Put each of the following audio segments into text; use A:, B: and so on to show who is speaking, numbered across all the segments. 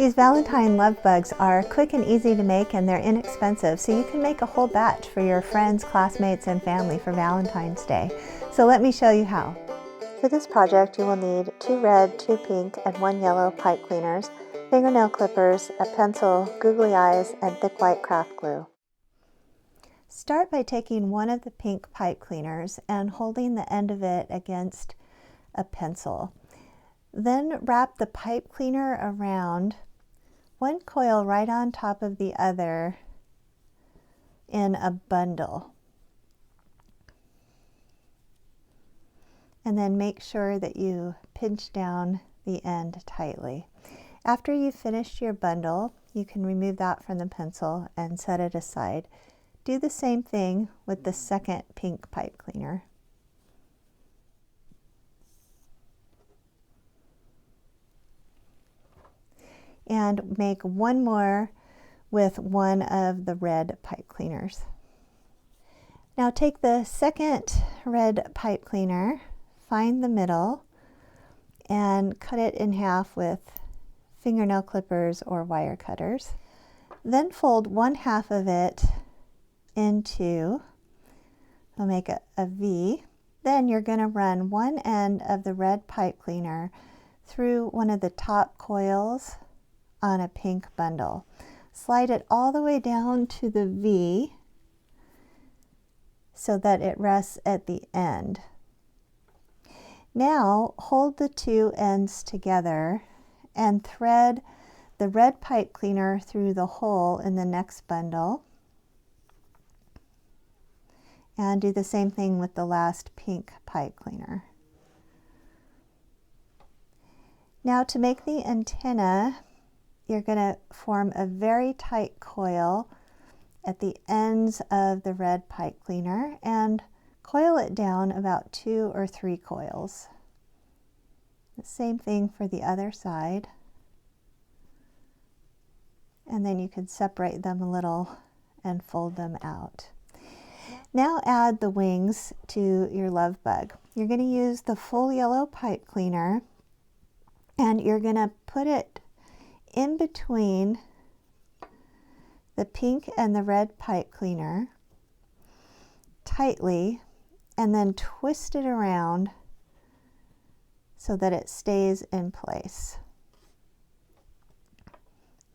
A: These Valentine love bugs are quick and easy to make, and they're inexpensive, so you can make a whole batch for your friends, classmates, and family for Valentine's Day. So let me show you how. For this project, you will need 2 red, 2 pink, and 1 yellow pipe cleaners, fingernail clippers, a pencil, googly eyes, and thick white craft glue. Start by taking one of the pink pipe cleaners and holding the end of it against a pencil. Then wrap the pipe cleaner around one coil right on top of the other in a bundle. And then make sure that you pinch down the end tightly. After you've finished your bundle, you can remove that from the pencil and set it aside. Do the same thing with the second pink pipe cleaner. And make one more with one of the red pipe cleaners. Now take the second red pipe cleaner, find the middle, and cut it in half with fingernail clippers or wire cutters. Then fold one half of it into, we'll make a V. Then you're going to run one end of the red pipe cleaner through one of the top coils on a pink bundle. Slide it all the way down to the V so that it rests at the end. Now hold the two ends together and thread the red pipe cleaner through the hole in the next bundle. And do the same thing with the last pink pipe cleaner. Now to make the antenna, you're going to form a very tight coil at the ends of the red pipe cleaner and coil it down about 2 or 3 coils. The same thing for the other side. And then you can separate them a little and fold them out. Now add the wings to your love bug. You're going to use the full yellow pipe cleaner and you're going to put it in between the pink and the red pipe cleaner tightly and then twist it around so that it stays in place.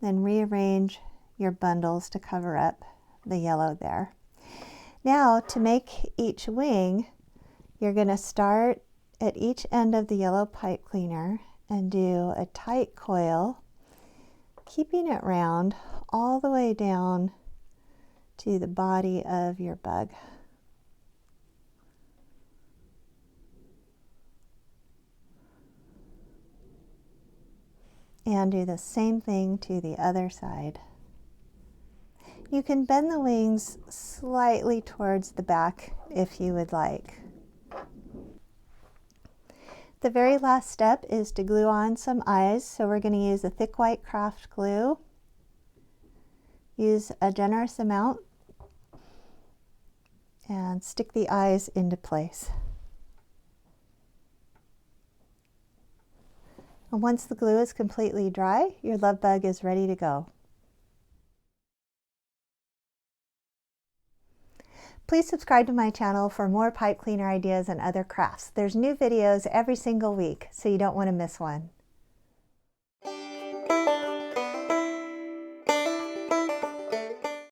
A: Then rearrange your bundles to cover up the yellow there. Now to make each wing, you're going to start at each end of the yellow pipe cleaner and do a tight coil, keeping it round all the way down to the body of your bug. And do the same thing to the other side. You can bend the wings slightly towards the back if you would like. The very last step is to glue on some eyes, so we're going to use a thick white craft glue. Use a generous amount and stick the eyes into place. And once the glue is completely dry, your love bug is ready to go. Please subscribe to my channel for more pipe cleaner ideas and other crafts. There's new videos every single week, so you don't want to miss one.